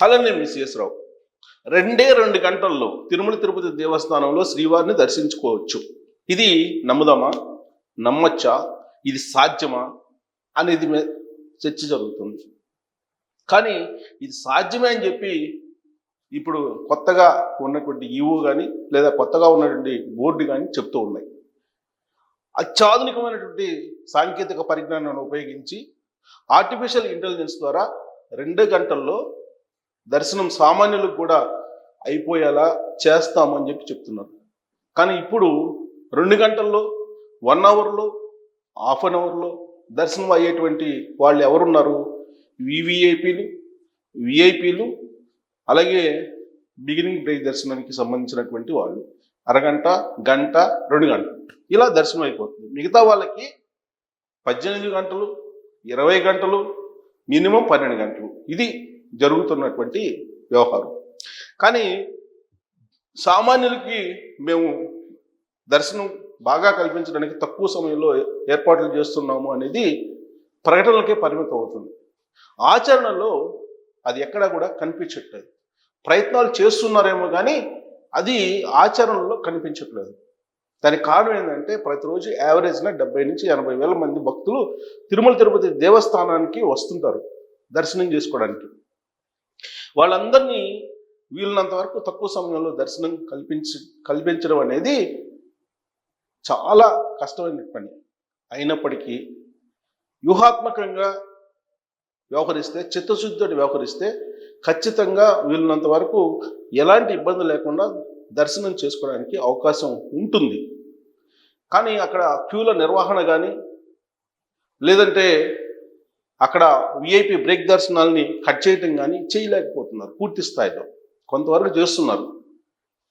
అలానే మిస్ రావు 2 గంటల్లో తిరుమల తిరుపతి దేవస్థానంలో శ్రీవారిని దర్శించుకోవచ్చు. ఇది నమ్ముదామా, నమ్మచ్చా, ఇది సాధ్యమా అనేది చర్చ జరుగుతుంది. కానీ ఇది సాధ్యమే అని చెప్పి ఇప్పుడు కొత్తగా ఉన్నటువంటి ఈవో కానీ లేదా కొత్తగా ఉన్నటువంటి బోర్డు కానీ చెప్తూ ఉన్నాయి. అత్యాధునికమైనటువంటి సాంకేతిక పరిజ్ఞానాన్ని ఉపయోగించి ఆర్టిఫిషియల్ ఇంటెలిజెన్స్ ద్వారా 2 గంటల్లో దర్శనం సామాన్యులకు కూడా అయిపోయేలా చేస్తామని చెప్పి చెప్తున్నారు. కానీ ఇప్పుడు 2 గంటల్లో, 1 అవర్లో, హాఫ్ అన్ అవర్లో దర్శనం అయ్యేటువంటి వాళ్ళు ఎవరున్నారు? విఐపీలు, అలాగే బిగినింగ్ బ్రేక్ దర్శనానికి సంబంధించినటువంటి వాళ్ళు అరగంట, గంట, 2 గంటలు ఇలా దర్శనం అయిపోతుంది. మిగతా వాళ్ళకి 18 గంటలు, 20 గంటలు, మినిమం 12 గంటలు ఇది జరుగుతున్నటువంటి వ్యవహారం. కానీ సామాన్యులకి మేము దర్శనం బాగా కల్పించడానికి తక్కువ సమయంలో ఏర్పాట్లు చేస్తున్నాము అనేది ప్రకటనలకే పరిమితం అవుతుంది. ఆచరణలో అది ఎక్కడా కూడా కనిపించట్లేదు. ప్రయత్నాలు చేస్తున్నారేమో కానీ అది ఆచరణలో కనిపించట్లేదు. దానికి కారణం ఏంటంటే ప్రతిరోజు యావరేజ్గా 70 నుంచి 80 వేల మంది భక్తులు తిరుమల తిరుపతి దేవస్థానానికి వస్తుంటారు దర్శనం చేసుకోవడానికి. వాళ్ళందరినీ వీలున్నంత వరకు తక్కువ సమయంలో దర్శనం కల్పించడం అనేది చాలా కష్టమైన పని. అయినప్పటికీ వ్యూహాత్మకంగా వ్యవహరిస్తే, చిత్తశుద్ధితో వ్యవహరిస్తే ఖచ్చితంగా వీలున్నంత వరకు ఎలాంటి ఇబ్బంది లేకుండా దర్శనం చేసుకోవడానికి అవకాశం ఉంటుంది. కానీ అక్కడ క్యూల నిర్వహణ కానీ లేదంటే అక్కడ విఐపి బ్రేక్ దర్శనాల్ని కట్ చేయటం కానీ చేయలేకపోతున్నారు. పూర్తి స్థాయిలో కొంతవరకు చేస్తున్నారు,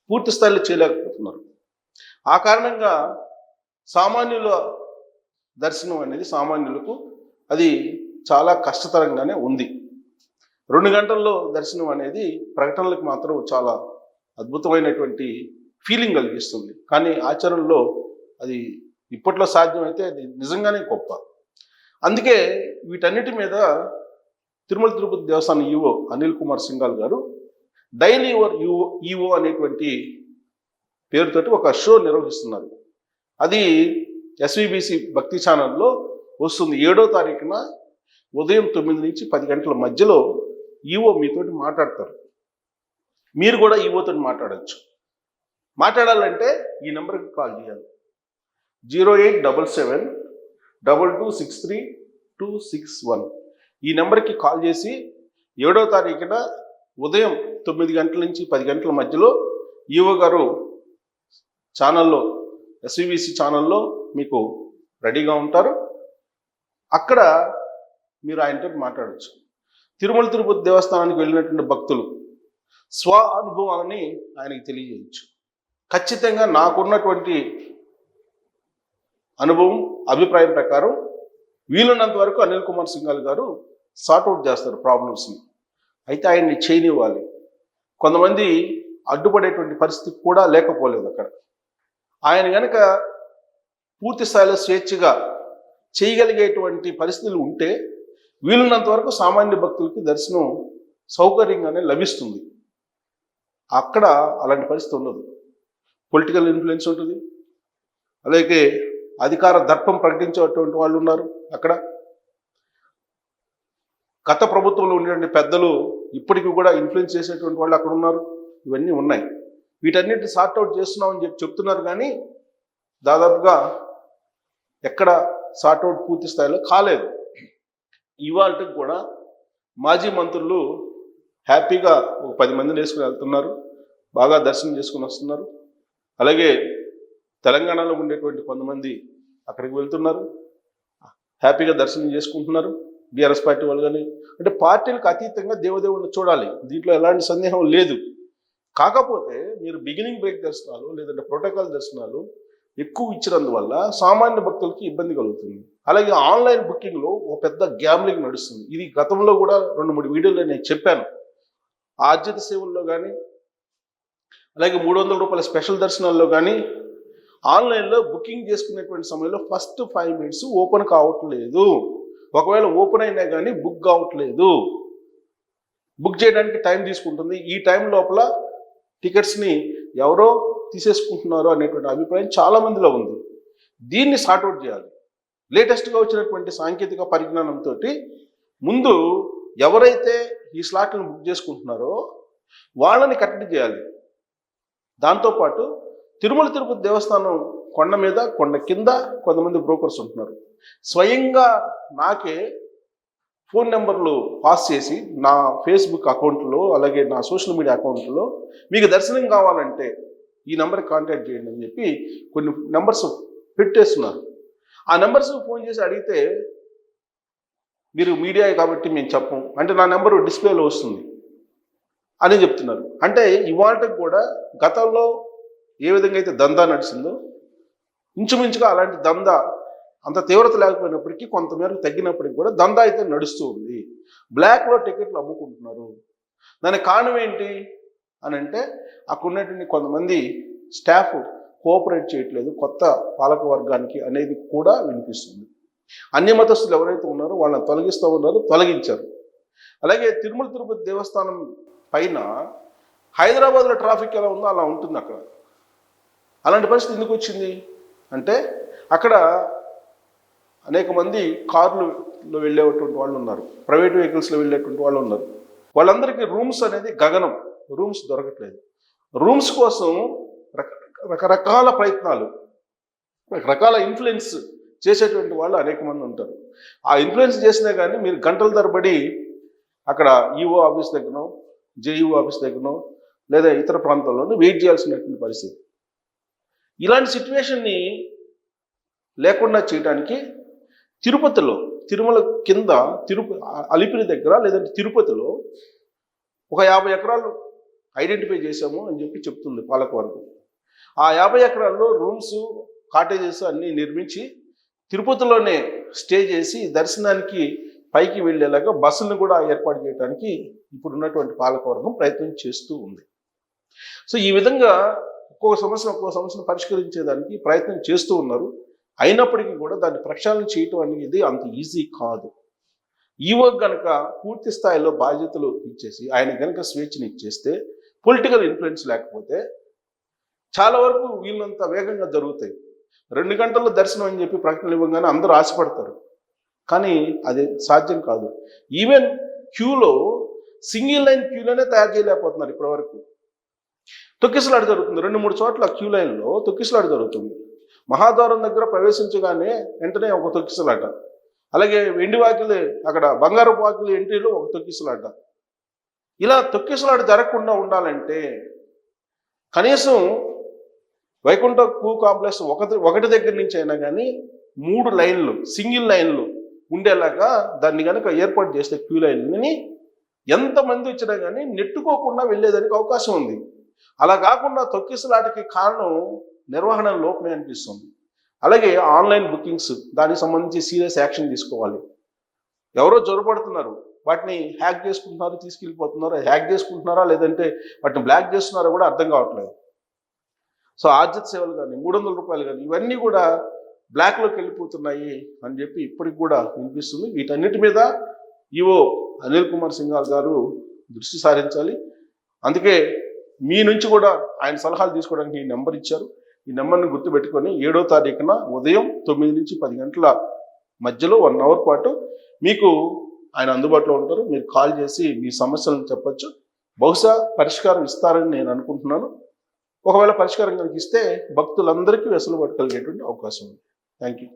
పూర్తి స్థాయిలో చేయలేకపోతున్నారు. ఆ కారణంగా సామాన్యుల దర్శనం అనేది సామాన్యులకు అది చాలా కష్టతరంగానే ఉంది. 2 గంటల్లో దర్శనం అనేది ప్రకటనలకు మాత్రం చాలా అద్భుతమైనటువంటి ఫీలింగ్ కలిగిస్తుంది. కానీ ఆచరణలో అది ఇప్పట్లో సాధ్యమైతే అది నిజంగానే గొప్ప. అందుకే వీటన్నిటి మీద తిరుమల తిరుపతి దేవస్థానం ఈవో అనిల్ కుమార్ సింఘాల్ గారు డైలీ యువర్ ఈవో అనేటువంటి పేరుతోటి ఒక షో నిర్వహిస్తున్నారు. అది ఎస్విబిసి భక్తి ఛానల్లో వస్తుంది. 7వ తారీఖున ఉదయం 9 నుంచి 10 గంటల మధ్యలో ఈవో మీతోటి మాట్లాడతారు. మీరు కూడా ఈవోతో మాట్లాడచ్చు. మాట్లాడాలంటే ఈ నెంబర్కి కాల్ చేయాలి. 0877 2263 261. ఈ నెంబర్కి కాల్ చేసి 7వ తారీఖున ఉదయం 9 గంటల నుంచి 10 గంటల మధ్యలో ఈవో గారు ఛానల్లో, ఎస్విబిసి ఛానల్లో మీకు రెడీగా ఉంటారు. అక్కడ మీరు ఆయనతో మాట్లాడచ్చు. తిరుమల తిరుపతి దేవస్థానానికి వెళ్ళినటువంటి భక్తులు స్వ అనుభవాలని ఆయనకి తెలియజేయచ్చు. ఖచ్చితంగా నాకున్నటువంటి అనుభవం, అభిప్రాయం ప్రకారం వీలున్నంత వరకు అనిల్ కుమార్ సింఘాల్ గారు సార్ట్అవుట్ చేస్తారు ప్రాబ్లమ్స్ని. అయితే ఆయన్ని చేయనివ్వాలి. కొంతమంది అడ్డుపడేటువంటి పరిస్థితి కూడా లేకపోలేదు అక్కడ. ఆయన కనుక పూర్తి స్థాయిలో స్వేచ్ఛగా చేయగలిగేటువంటి పరిస్థితులు ఉంటే వీలున్నంత వరకు సామాన్య భక్తులకి దర్శనం సౌకర్యంగానే లభిస్తుంది. అక్కడ అలాంటి పరిస్థితి ఉండదు. పొలిటికల్ ఇన్ఫ్లుయెన్స్ ఉంటుంది, అలాగే అధికార దర్పం ప్రకటించేటువంటి వాళ్ళు ఉన్నారు అక్కడ. గత ప్రభుత్వంలో ఉండేటువంటి పెద్దలు ఇప్పటికీ కూడా ఇన్ఫ్లుయెన్స్ చేసేటువంటి వాళ్ళు అక్కడ ఉన్నారు. ఇవన్నీ ఉన్నాయి. వీటన్నిటిని సార్ట్అవుట్ చేస్తున్నామని చెప్తున్నారు. కానీ దాదాపుగా ఎక్కడ సార్ట్అవుట్ పూర్తి స్థాయిలో కాలేదు. ఇవాళకి కూడా మాజీ మంత్రులు హ్యాపీగా ఒక 10 మందిని వేసుకుని వెళ్తున్నారు, బాగా దర్శనం చేసుకుని వస్తున్నారు. అలాగే తెలంగాణలో ఉండేటువంటి కొంతమంది అక్కడికి వెళ్తున్నారు, హ్యాపీగా దర్శనం చేసుకుంటున్నారు. బీఆర్ఎస్ పార్టీ వాళ్ళు కానీ, అంటే పార్టీలకు అతీతంగా దేవదేవుడిని చూడాలి, దీంట్లో ఎలాంటి సందేహం లేదు. కాకపోతే మీరు బిగినింగ్ బ్రేక్ దర్శనాలు లేదంటే ప్రోటోకాల్ దర్శనాలు ఎక్కువ ఇచ్చినందువల్ల సామాన్య భక్తులకి ఇబ్బంది కలుగుతుంది. అలాగే ఆన్లైన్ బుకింగ్లో ఒక పెద్ద గ్యాంబ్లింగ్ నడుస్తుంది. ఇది గతంలో కూడా 2-3 వీడియోలో నేను చెప్పాను. ఆర్జిత సేవల్లో కానీ అలాగే 300 రూపాయల స్పెషల్ దర్శనాల్లో కానీ ఆన్లైన్లో బుకింగ్ చేసుకునేటువంటి సమయంలో ఫస్ట్ 5 మినిట్స్ ఓపెన్ కావట్లేదు. ఒకవేళ ఓపెన్ అయినా కానీ బుక్ కావట్లేదు. బుక్ చేయడానికి టైం తీసుకుంటుంది. ఈ టైం లోపల టికెట్స్ని ఎవరో తీసేసుకుంటున్నారు అనేటువంటి అభిప్రాయం చాలా మందిలో ఉంది. దీన్ని సార్ట్అవుట్ చేయాలి. లేటెస్ట్గా వచ్చినటువంటి సాంకేతిక పరిజ్ఞానంతో ముందు ఎవరైతే ఈ స్లాట్లను బుక్ చేసుకుంటున్నారో వాళ్ళని కట్టడి చేయాలి. దాంతోపాటు తిరుమల తిరుపతి దేవస్థానం కొండ మీద కొండ కింద కొంతమంది బ్రోకర్స్ ఉంటున్నారు. స్వయంగా నాకే ఫోన్ నెంబర్లు పాస్ చేసి నా ఫేస్బుక్ అకౌంట్లో అలాగే నా సోషల్ మీడియా అకౌంట్లో మీకు దర్శనం కావాలంటే ఈ నెంబర్కి కాంటాక్ట్ చేయండి అని చెప్పి కొన్ని నెంబర్స్ పెట్టేస్తున్నారు. ఆ నెంబర్స్ ఫోన్ చేసి అడిగితే మీరు మీడియా కాబట్టి మేము చెప్పం అంటే నా నెంబరు డిస్ప్లేలో వస్తుంది అని చెప్తున్నారు. అంటే ఇవాళకి కూడా గతంలో ఏ విధంగా అయితే దందా నడిచిందో ఇంచుమించుగా అలాంటి దందా అంత తీవ్రత లేకపోయినప్పటికీ కొంతమేరకు తగ్గినప్పటికీ కూడా దందా అయితే నడుస్తూ ఉంది. బ్లాక్లో టికెట్లు అమ్ముకుంటున్నారు. దానికి కారణం ఏంటి అని అంటే అక్కడ ఉన్నటువంటి కొంతమంది స్టాఫ్ కోఆపరేట్ చేయట్లేదు కొత్త పాలక వర్గానికి అనేది కూడా వినిపిస్తుంది. అన్యమతస్తులు ఎవరైతే ఉన్నారో వాళ్ళని తొలగిస్తూ ఉన్నారో తొలగించారు. అలాగే తిరుమల తిరుపతి దేవస్థానం పైన హైదరాబాద్లో ట్రాఫిక్ ఎలా ఉందో అలా ఉంటుంది అక్కడ. అలాంటి పరిస్థితి ఎందుకు వచ్చింది అంటే అక్కడ అనేక మంది కార్లలో వెళ్ళేటువంటి వాళ్ళు ఉన్నారు, ప్రైవేట్ వెహికల్స్లో వెళ్ళేటువంటి వాళ్ళు ఉన్నారు. వాళ్ళందరికీ రూమ్స్ అనేది గగనం, రూమ్స్ దొరకట్లేదు. రూమ్స్ కోసం రకరకాల ప్రయత్నాలు, రకరకాల ఇన్ఫ్లుయెన్స్ చేసేటువంటి వాళ్ళు అనేక మంది ఉంటారు. ఆ ఇన్ఫ్లుయెన్స్ చేసినా కానీ మీరు గంటల తరబడి అక్కడ ఈఓ ఆఫీస్ దగ్గరనో జేఈఓ ఆఫీస్ దగ్గరనో లేదా ఇతర ప్రాంతాల్లోనూ వెయిట్ చేయాల్సినటువంటి పరిస్థితి. ఇలాంటి సిచ్యువేషన్ని లేకుండా చేయడానికి తిరుపతిలో తిరుమల కింద అలిపిరి దగ్గర లేదంటే తిరుపతిలో ఒక 50 ఎకరాలు ఐడెంటిఫై చేశాము అని చెప్పి చెప్తుంది పాలకవర్గం. ఆ 50 ఎకరాల్లో రూమ్స్ కాటేజెస్ అన్నీ నిర్మించి తిరుపతిలోనే స్టే చేసి దర్శనానికి పైకి వెళ్ళేలాగా బస్సులను కూడా ఏర్పాటు చేయడానికి ఇప్పుడున్నటువంటి పాలకవర్గం ప్రయత్నం చేస్తూ ఉంది. సో ఈ విధంగా ఒక్కొక్క సమస్యను పరిష్కరించేదానికి ప్రయత్నం చేస్తూ ఉన్నారు. అయినప్పటికీ కూడా దాన్ని ప్రక్షాళన చేయటం అనేది అంత ఈజీ కాదు. ఈవో కనుక పూర్తి స్థాయిలో బాధ్యతలు ఇచ్చేసి ఆయన కనుక స్వేచ్ఛని ఇచ్చేస్తే, పొలిటికల్ ఇన్ఫ్లుయెన్స్ లేకపోతే చాలా వరకు వీళ్ళంత వేగంగా జరుగుతాయి. 2 గంటల్లో దర్శనం అని చెప్పి ప్రకటనలు ఇవ్వగానే అందరూ ఆశపడతారు, కానీ అది సాధ్యం కాదు. ఈవెన్ క్యూలో సింగిల్ లైన్ క్యూలోనే తయారు చేయలేకపోతున్నారు ఇప్పటివరకు. తొక్కిసలాట జరుగుతుంది 2-3 చోట్ల క్యూ లైన్లో తొక్కిసలాట జరుగుతుంది. మహాద్వారం దగ్గర ప్రవేశించగానే వెంటనే ఒక తొక్కిసలాట, అలాగే వెండి వాకిలి అక్కడ బంగారపు వాకిలి ఎంట్రీలో ఒక తొక్కిసలాట. ఇలా తొక్కిసలాట జరగకుండా ఉండాలంటే కనీసం వైకుంఠ క్యూ కాంప్లెక్స్ ఒకటి దగ్గర నుంచి అయినా కానీ 3 లైన్లు సింగిల్ లైన్లు ఉండేలాగా దాన్ని కనుక ఏర్పాటు చేస్తే క్యూ లైన్ని ఎంతమంది వచ్చినా కానీ నెట్టుకోకుండా వెళ్ళేదానికి అవకాశం ఉంది. అలా కాకుండా తొక్కిసలాటకి కారణం నిర్వహణ లోపమే అనిపిస్తుంది. అలాగే ఆన్లైన్ బుకింగ్స్, దానికి సంబంధించి సీరియస్ యాక్షన్ తీసుకోవాలి. ఎవరో జొరపడుతున్నారు, వాటిని హ్యాక్ చేసుకుంటున్నారు, తీసుకెళ్ళిపోతున్నారు. హ్యాక్ చేసుకుంటున్నారా లేదంటే వాటిని బ్లాక్ చేస్తున్నారా కూడా అర్థం కావట్లేదు. సో ఆర్జిత సేవలు కానీ 300 రూపాయలు కానీ ఇవన్నీ కూడా బ్లాక్లోకి వెళ్ళిపోతున్నాయి అని చెప్పి ఇప్పటికి కూడా వినిపిస్తుంది. వీటన్నిటి మీద ఈవో అనిల్ కుమార్ సింఘాల్ గారు దృష్టి సారించాలి. అందుకే మీ నుంచి కూడా ఆయన సలహాలు తీసుకోవడానికి ఈ నెంబర్ ఇచ్చారు. ఈ నెంబర్ని గుర్తుపెట్టుకొని 7వ తారీఖున ఉదయం 9 నుంచి 10 గంటల మధ్యలో 1 అవర్ పాటు మీకు ఆయన అందుబాటులో ఉంటారు. మీరు కాల్ చేసి మీ సమస్యలను చెప్పచ్చు. బహుశా పరిష్కారం ఇస్తారని నేను అనుకుంటున్నాను. ఒకవేళ పరిష్కారం కనుక ఇస్తే భక్తులందరికీ వెసులుబాటు కలిగేటువంటి అవకాశం ఉంది. Thank you.